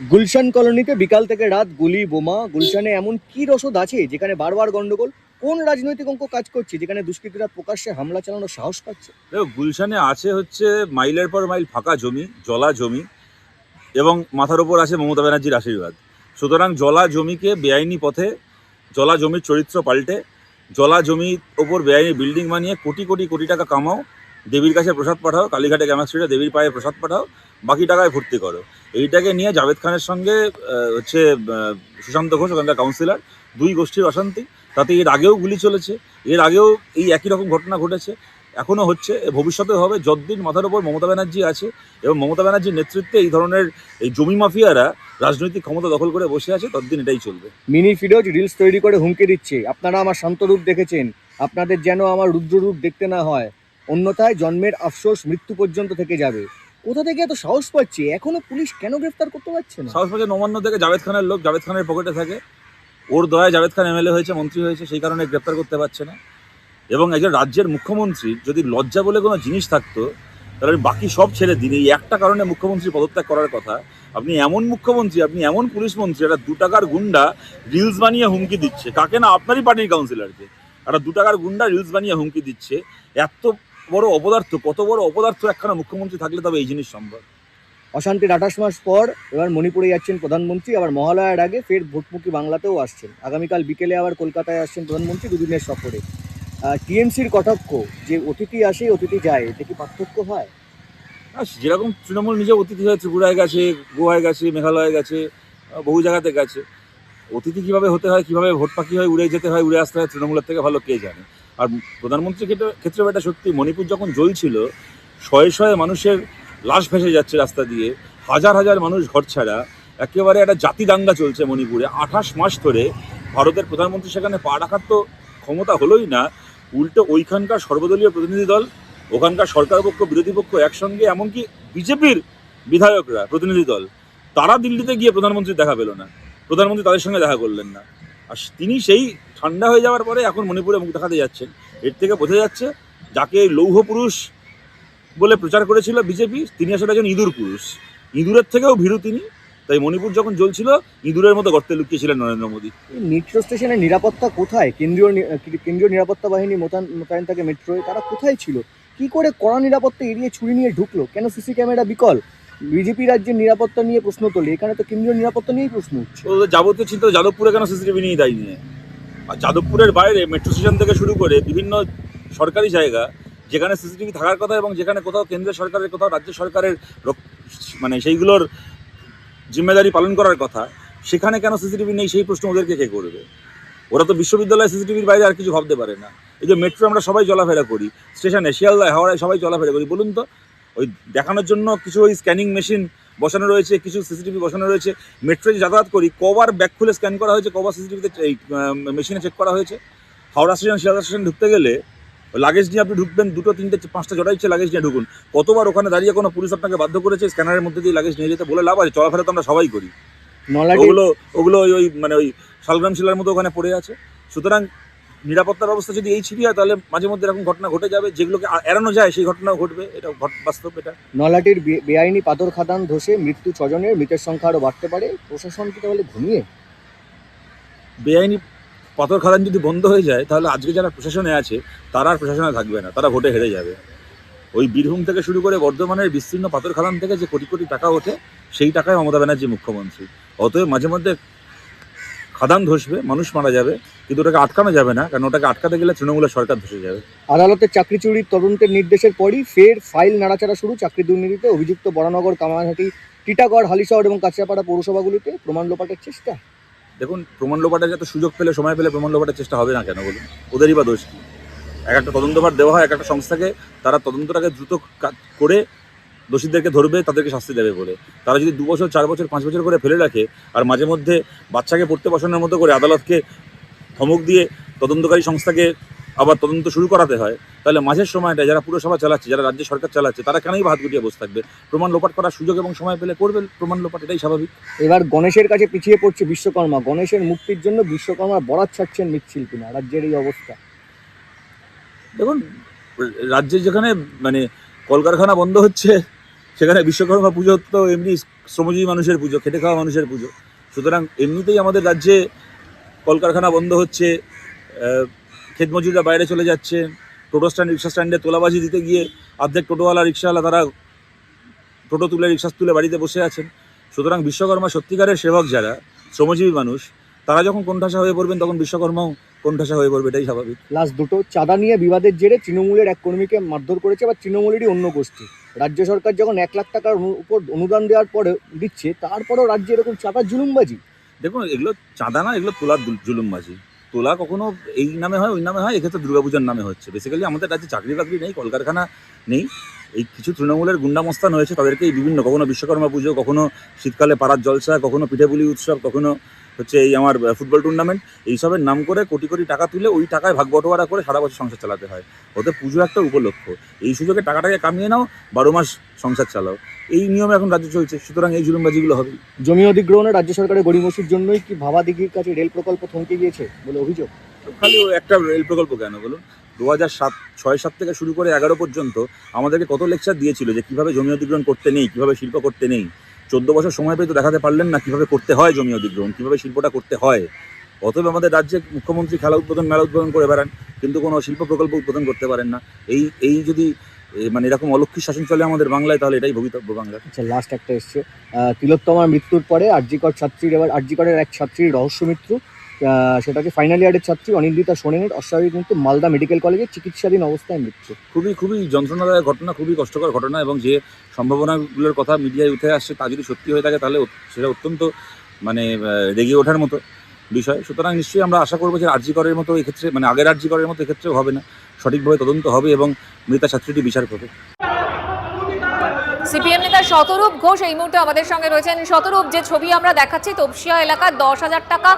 গুলশান কলোনিতে বিকাল থেকে রাত গুলি বোমা। গুলশানে এমন কি রসদ আছে যেখানে বারবার গন্ডগোল? কোন রাজনৈতিক অঙ্ক কাজ করছে যেখানে দুষ্কৃতীরা প্রকাশ্যে হামলা চালানোর সাহস পাচ্ছে? দেখো, গুলশানে আছে হচ্ছে মাইলের পর মাইল ফাঁকা জমি, জলা জমি, এবং মাথার ওপর আছে মমতা ব্যানার্জির আশীর্বাদ। সুতরাং জলা জমিকে বেআইনি পথে, জলা জমির চরিত্র পাল্টে, জলা জমির ওপর বেআইনি বিল্ডিং বানিয়ে কোটি কোটি কোটি টাকা কামাও, দেবীর কাছে প্রসাদ পাঠাও, কালীঘাটে গ্যামাস্ট্রিটে দেবীর পায়ে প্রসাদ পাঠাও, বাকি টাকায় ভর্তি করো। এইটাকে নিয়ে জাভেদ খানের সঙ্গে হচ্ছে সুশান্ত ঘোষ, ওখানকার কাউন্সিলর, দুই গোষ্ঠীর অশান্তি। তাতে এর আগেও গুলি চলেছে, এর আগেও এই একই রকম ঘটনা ঘটেছে, এখনও হচ্ছে, ভবিষ্যতে হবে। যতদিন মাথার ওপর মমতা ব্যানার্জি আছে এবং মমতা ব্যানার্জির নেতৃত্বে এই ধরনের এই জমি মাফিয়ারা রাজনৈতিক ক্ষমতা দখল করে বসে আছে, ততদিন এটাই চলবে। মিনি ফিরোজ রিলস তৈরি করে হুমকি দিচ্ছে, আপনারা আমার শান্ত রূপ দেখেছেন, আপনাদের যেন আমার রুদ্র রূপ দেখতে না হয়, অন্যথায় জন্মের আফসোস মৃত্যু পর্যন্ত থেকে যাবে। কোথা থেকে এত সাহস পাচ্ছে? এখনো পুলিশ কেন গ্রেফতার করতে পারছে না? সাহস পাচ্ছে নবান্ন থেকে। জাভেদ খানের লোক, জাভেদ খানের পকেটে থাকে, ওর দয়ায় জাভেদ খান এমএলএ হয়েছে, মন্ত্রী হয়েছে, সেই কারণে গ্রেপ্তার করতে পারছে না। এবং একজন রাজ্যের মুখ্যমন্ত্রী যদি লজ্জা বলে কোনো জিনিস থাকতো, তাহলে বাকি সব ছেড়ে দিন, এই একটা কারণে মুখ্যমন্ত্রী পদত্যাগ করার কথা। আপনি এমন মুখ্যমন্ত্রী, আপনি এমন পুলিশ মন্ত্রী, একটা 2 টাকার গুন্ডা রিলস বানিয়ে হুমকি দিচ্ছে, কাকে না? আপনারই পার্টির কাউন্সিলরকে। একটা 2 টাকার গুন্ডা রিলস বানিয়ে হুমকি দিচ্ছে। এত বড় অপদার্থ, কত বড় অপদার্থ একখানা মুখ্যমন্ত্রী থাকলে তবে এই জিনিস সম্ভব। অশান্তির 28 মাস পর এবার মণিপুরে যাচ্ছেন প্রধানমন্ত্রী, আবার মহালয়ার আগে ফের ভোটমুখী বাংলাতেও আসছেন। আগামীকাল বিকেলে আবার কলকাতায় আসছেন প্রধানমন্ত্রী দুদিনের সফরে। টিএমসির কটাক্ষ যে অতিথি আসে অতিথি যায়, এতে কি পার্থক্য হয়? আর যেরকম তৃণমূল নিজে অতিথি হয়ে ত্রিপুরায় গেছে, গোয়ায় গেছে, মেঘালয়ে গেছে, বহু জায়গাতে গেছে, অতিথি কীভাবে হতে হয়, কীভাবে ভোট পাখি হয়, উড়ে যেতে হয়, উড়ে আসতে হয়, তৃণমূলের থেকে ভালো কে জানে। আর প্রধানমন্ত্রীর ক্ষেত্রে এটা সত্যি, মণিপুর যখন জ্বলছিল, শয়ে শয়ে মানুষের লাশ ভেসে যাচ্ছে রাস্তা দিয়ে, হাজার হাজার মানুষ ঘরছাড়া, একেবারে একটা জাতি দাঙ্গা চলছে মণিপুরে 28 মাস ধরে। ভারতের প্রধানমন্ত্রী সেখানে পা রাখার তো ক্ষমতা হলোই না, উল্টো ওইখানকার সর্বদলীয় প্রতিনিধি দল, ওখানকার সরকার পক্ষ, বিরোধী পক্ষ একসঙ্গে, এমনকি বিজেপির বিধায়করা, প্রতিনিধি দল, তারা দিল্লিতে গিয়ে প্রধানমন্ত্রী দেখা পেল না, প্রধানমন্ত্রী তাদের সঙ্গে দেখা করলেন না। আর তিনি সেই ঠান্ডা হয়ে যাওয়ার পরে এখন মণিপুরে মুখ দেখাতে যাচ্ছেন। এর থেকে বোঝা যাচ্ছে, যাকে লৌহ পুরুষ বলে প্রচার করেছিল বিজেপি, তিনি আসলে একজন ইঁদুর পুরুষ, ইঁদুরের থেকেও ভীরু তিনি। তাই মণিপুর যখন জ্বলছিল, ইঁদুরের মতো গর্তে লুকিয়েছিলেন নরেন্দ্র মোদী। মেট্রো স্টেশনের নিরাপত্তা কোথায়? কেন্দ্রীয় নিরাপত্তা বাহিনী মোতায়েন থাকে মেট্রোয়, তারা কোথায় ছিল? কি করে কড়া নিরাপত্তা এড়িয়ে ছুরি নিয়ে ঢুকলো? কেন সিসি ক্যামেরা বিকল? বিজেপি রাজ্যের নিরাপত্তা নিয়ে প্রশ্ন তোলে, এখানে তো কেন্দ্রীয় নিরাপত্তা নিয়েই প্রশ্ন উঠছে। তো যাবতীয় চিন্তা যাদবপুরে কেন সিসিটিভি নিয়ে দেয়নি? আর যাদবপুরের বাইরে মেট্রো স্টেশন থেকে শুরু করে বিভিন্ন সরকারি জায়গা, যেখানে সিসিটিভি থাকার কথা এবং যেখানে কোথাও কেন্দ্র সরকারের, কোথাও রাজ্য সরকারের মানে সেইগুলোর জিম্মেদারি পালন করার কথা, সেখানে কেন সিসিটিভি নেই, সেই প্রশ্ন ওদেরকে কে করবে? ওরা তো বিশ্ববিদ্যালয় সিসিটিভির বাইরে আর কিছু ভাবতে পারে না। এই যে মেট্রো আমরা সবাই চলাফেরা করি, স্টেশনে, শিয়ালদায়, হাওড়ায় সবাই চলাফেরা করি, বলুন তো, ওই দেখানোর জন্য কিছু ওই স্ক্যানিং মেশিন বসানো রয়েছে, কিছু সিসিটিভি বসানো রয়েছে। মেট্রোয় যে যাতায়াত করি, কবার ব্যাগ খুলে স্ক্যান করা হয়েছে, কবার সিসিটিভিতে এই মেশিনে চেক করা হয়েছে? হাওড়া স্টেশন, শিয়ালদা স্টেশন ঢুকতে গেলে লাগেজ নিয়ে আপনি ঢুকবেন, 2, 3, 5টা জটা ইচ্ছে লাগেজ নিয়ে ঢুকুন, কতবার ওখানে দাঁড়িয়ে কোনো পুলিশ আপনাকে বাধ্য করেছে স্ক্যানারের মধ্যে দিয়ে লাগেজ নিয়ে যেতে? বলে লাভ আছে? চলাফেরা তো আমরা সবাই করি। নলাটি ওগুলো ওগুলো ওই ওই মানে ওই শালগ্রাম শিলার মতো ওখানে পড়ে আছে। সুতরাং নিরাপত্তা ব্যবস্থা যদি এই ছিড়িয়ে হয়, তাহলে মাঝে মধ্যে এরকম ঘটনা ঘটে যাবে, যেগুলোকে এড়ানো যায় সেই ঘটনাও ঘটবে। এটা বাস্তব। এটা নলাটির বেআইনি পাথর খাদান ধসে মৃত্যু 6 জনের, মৃতের সংখ্যা আরো বাড়তে পারে। প্রশাসন কি তাহলে ঘুমিয়ে? বেআইনি পাথর খাদান যদি বন্ধ হয়ে যায়, তাহলে আজকে যারা প্রশাসনে আছে তারা আর প্রশাসনে থাকবে না, তারা ভোটে হেরে যাবে। ওই বীরভূম থেকে শুরু করে বর্ধমানের বিস্তীর্ণ পাথর খাদান থেকে যে কোটি কোটি টাকা ওঠে, সেই টাকায় মমতা ব্যানার্জি মুখ্যমন্ত্রী। অতএব মাঝে মধ্যে খাদান ধসবে, মানুষ মারা যাবে, কিন্তু ওটাকে আটকানো যাবে না, কারণ ওটাকে আটকাতে গেলে তৃণমূলের সরকার ধসে যাবে। আদালতের চাকরি চুরির তদন্তের নির্দেশের পরই ফের ফাইল নাড়াচাড়া শুরু। চাকরি দুর্নীতিতে অভিযুক্ত বরানগর, কামারহাটি, টিটাগড়, হালিশহর এবং কাঁচরাপাড়া পৌরসভাগুলিতে প্রমাণ লোপাটের চেষ্টা। দেখুন, প্রমাণ লোপাটের যত সুযোগ পেলে, সময় পেলে প্রমাণ লোপাটের চেষ্টা হবে না কেন বলুন? ওদেরই বা দোষ কি? একটা তদন্তভার দেওয়া হয় এক একটা সংস্থাকে, তারা তদন্তটাকে দ্রুত করে দোষীদেরকে ধরবে, তাদেরকে শাস্তি দেবে বলে। তারা যদি 2 বছর, 4 বছর, 5 বছর করে ফেলে রাখে, আর মাঝে মধ্যে বাচ্চাকে পড়তে বসানোর মতো করে আদালতকে ধমক দিয়ে তদন্তকারী সংস্থাকে আবার তদন্ত শুরু করাতে হয়, তাহলে মাঝের সময়টা যারা পুরসভা চালাচ্ছে, যারা রাজ্য সরকার চালাচ্ছে, তারা কেনই বা হাত গুটিয়ে বসে থাকবে? প্রমাণ লোপাট করার সুযোগ এবং সময় পেলে করবে প্রমাণ লোপাট, এটাই স্বাভাবিক। এবার গণেশের কাছে পিছিয়ে পড়ছে বিশ্বকর্মা। গণেশের মুক্তির জন্য বিশ্বকর্মার বরাত ছাড়ছেন মৃৎশিল্পীরা। রাজ্যের এই অবস্থা। দেখুন, রাজ্যে যেখানে মানে কলকারখানা বন্ধ হচ্ছে, সেখানে বিশ্বকর্মা পুজো তো এমনি শ্রমজীবী মানুষের পুজো, খেটে খাওয়া মানুষের পুজো। সুতরাং এমনিতেই আমাদের রাজ্যে কলকারখানা বন্ধ হচ্ছে, ক্ষেত মজুররা বাইরে চলে যাচ্ছে, টোটো স্ট্যান্ড রিক্সা স্ট্যান্ডে তোলাবাজি দিতে গিয়ে অর্ধেক টোটোওয়ালা রিক্সাওয়ালা তারা টোটো তুলে রিক্সা তুলে বাড়িতে বসে আছেন। সুতরাং বিশ্বকর্মা সত্যিকারের সেবক যারা শ্রমজীবী মানুষ, তারা যখন কোণঠাসা হয়ে পড়বেন তখন বিশ্বকর্মাও কোণঠাসা হয়ে পড়বে, এটাই স্বাভাবিক। লাস্ট দুটো চাঁদা নিয়ে বিবাদের জেরে তৃণমূলের এক কর্মীকে মারধর করেছে, বা তৃণমূলেরই অন্য গোষ্ঠী। রাজ্য সরকার যখন 1 লাখ টাকার উপর অনুদান দেওয়ার পরে দিচ্ছে, তারপরেও রাজ্যে এরকম চাঁদার জুলুমবাজি। দেখুন, এগুলো চাঁদা না, এগুলো তোলার জুলুমবাজি। তোলা কখনো এই নামে হয়, ওই নামে হয়, এক্ষেত্রে দুর্গাপূজার নামে হচ্ছে। বেসিক্যালি আমাদের রাজ্যে চাকরি বাকরি নেই, কলকারখানা নেই। এই কিছু তৃণমূলের গুন্ডামস্তান হয়েছে, তাদেরকে এই বিভিন্ন, কখনো বিশ্বকর্মা পুজো, কখনো শীতকালে পাড়ার জলসা, কখনো পিঠেপুলি উৎসব, কখনো হচ্ছে এই আমার ফুটবল টুর্নামেন্ট, এইসবের নাম করে কোটি কোটি টাকা তুলে ওই টাকায় ভাগ বটোয়ারা করে সারা বছর সংসার চালাতে হয়। ওতে পুজো একটা উপলক্ষ, এই সুযোগে টাকাটাকে কামিয়ে নাও, 12 মাস সংসার চালাও, এই নিয়মে এখন রাজ্য চলছে। সুতরাং এই জুলুমবাজিগুলো হবে। জমি অধিগ্রহণে রাজ্য সরকারের গড়িমসির জন্যই কি ভাবা দিঘির কাছে রেল প্রকল্প থমকে গিয়েছে বলে অভিযোগ? খালি ওই একটা রেল প্রকল্প কেন বলুন? 2006-7 থেকে শুরু করে 11 পর্যন্ত আমাদেরকে কত লেকচার দিয়েছিল যে কিভাবে জমি অধিগ্রহণ করতে নেই, কিভাবে শিল্প করতে নেই। 14 বছর সময় পেয়ে তো দেখাতে পারলেন না কিভাবে করতে হয় জমি অধিগ্রহণ, কিভাবে শিল্পটা করতে হয়। অতএব আমাদের রাজ্যে মুখ্যমন্ত্রী খেলা উদ্বোধন, মেলা উদ্বোধন করে বেড়ান, কিন্তু কোনো শিল্প প্রকল্প উদ্বোধন করতে পারেন না। এই যদি মানে এরকম অলক্ষী শাসন চলে আমাদের বাংলায়, তাহলে এটাই ভবিতব্য বাংলার। আচ্ছা, লাস্ট একটা এসছে, তিলোত্তমার মৃত্যুর পরে আরজিকর ছাত্রীর, এবার আরজিকরের এক ছাত্রীর রহস্য মৃত্যু। সেটা হচ্ছে ফাইনাল ইয়ারের ছাত্রী অনিন্দিতা সোরেনের অস্বাভাবিক মৃত্যু, মালদা মেডিকেল কলেজে চিকিৎসাধীন অবস্থায় মৃত্যু। খুবই খুবই যন্ত্রণাদায়ক ঘটনা, খুবই কষ্টকর ঘটনা, এবং যে সম্ভাবনাগুলোর কথা মিডিয়ায় উঠে আসছে তা যদি সত্যি হয়ে থাকে তাহলে সেটা অত্যন্ত মানে রেগে ওঠার মতো বিষয়। সুতরাং নিশ্চয়ই আমরা আশা করবো যে আরজি করের মতো এক্ষেত্রে, মানে আগের আরজি করের মতো এক্ষেত্রেও হবে না, সঠিকভাবে তদন্ত হবে এবং মৃতা ছাত্রীটি বিচার পাবে। সিপিএম নেতা শতরূপ ঘোষ এই মুহূর্তে আমাদের সঙ্গে রয়েছেন। শতরূপ, যে ছবি আমরা দেখাচ্ছি, তপসিয়া এলাকার 10,000 টাকা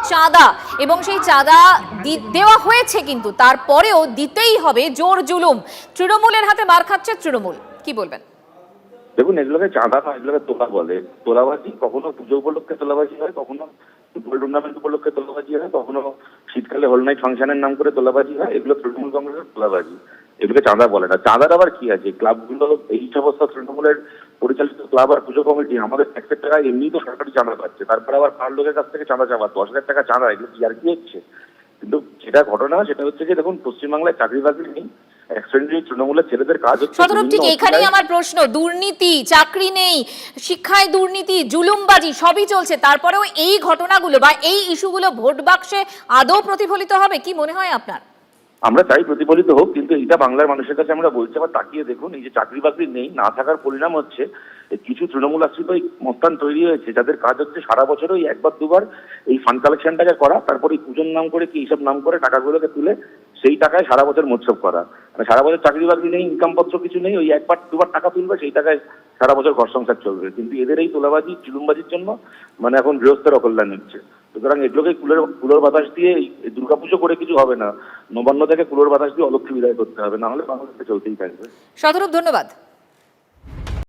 চাঁদা, এবং সেই চাঁদা দেওয়া হয়েছে, কিন্তু তারপরেও দিতেই হবে, জোর জুলুম। তৃণমূলের হাতে মার খাচ্ছে তৃণমূল, কি বলবেন? দেখুন, এগুলোকে চাঁদা না, এগুলোকে তোলা বলে। তোলাবাজি কখনো পুজো উপলক্ষে তোলাবাজি হয়, কখনো ফুটবল টুর্নামেন্ট উপলক্ষে তোলাবাজি হয়, কখনো শীতকালে হল নাইট ফাংশনের নাম করে তোলাবাজি হয়। এগুলো তৃণমূল কংগ্রেসের তোলাবাজি, এগুলোকে চাঁদা বলে না। চাঁদার আবার কি আছে? ক্লাবগুলো, এই সমস্ত তৃণমূলের পরিচালিত ক্লাব আর পুজো কমিটি আমাদের ট্যাক্সের টাকায় এমনি তো সরকারি চাঁদা পাচ্ছে, তারপরে আবার পাড়ার লোকের কাছ থেকে চাঁদা চাওয়া, 10,000 টাকা চাঁদা, এগুলো কি আর কি হচ্ছে? কিন্তু যেটা ঘটনা সেটা হচ্ছে যে দেখুন, পশ্চিমবাংলায় চাকরি বাকরি নেই, এক শ্রেণীর তৃণমূলের ছেলেদের কাজ হচ্ছে। শতরূপ, ঠিক এখানেই আমার প্রশ্ন। দুর্নীতি, চাকরি নেই, শিক্ষায় দুর্নীতি, জুলুমবাজি সবই চলছে, তারপরেও এই ঘটনাগুলো বা এই ইস্যুগুলো ভোট বাক্সে আদৌ প্রতিফলিত হবে, কি মনে হয় আপনার? আমরা চাই প্রতিফলিত হোক, কিন্তু এটা বাংলার মানুষের কাছে আমরা বলছি, আবার তাকিয়ে দেখুন, এই যে চাকরি বাকরি নেই না থাকার পরিণাম হচ্ছে কিছু তৃণমূল আশ্রিত এই মস্তান তৈরি হয়েছে, যাদের কাজ হচ্ছে সারা বছর ওই একবার দুবার এই ফান্ড কালেকশনটাকে করা, তারপরে পুজোর নাম করে কি এইসব নাম করে টাকাগুলোকে তুলে সেই টাকায় সারা বছর মোৎসব করা। মানে সারা বছর চাকরি বাকরি নেই, ইনকাম পত্র কিছু নেই, ওই একবার দুবার টাকা তুলবে, সেই টাকায় সারা বছর ঘর সংসার চলবে। কিন্তু এদের এই তোলাবাজি, জুলুমবাজির জন্য মানে এখন গৃহস্থের অকল্যাণ হচ্ছে। সুতরাং এগুলোকে কুলোর বাতাস দিয়ে এই দুর্গাপুজো করে কিছু হবে না, নবান্ন থেকে কুলোর বাতাস দিয়ে অলক্ষ্মী বিদায় করতে হবে, না হলে বাংলাদেশে চলতেই থাকবে। শতরূপ, ধন্যবাদ।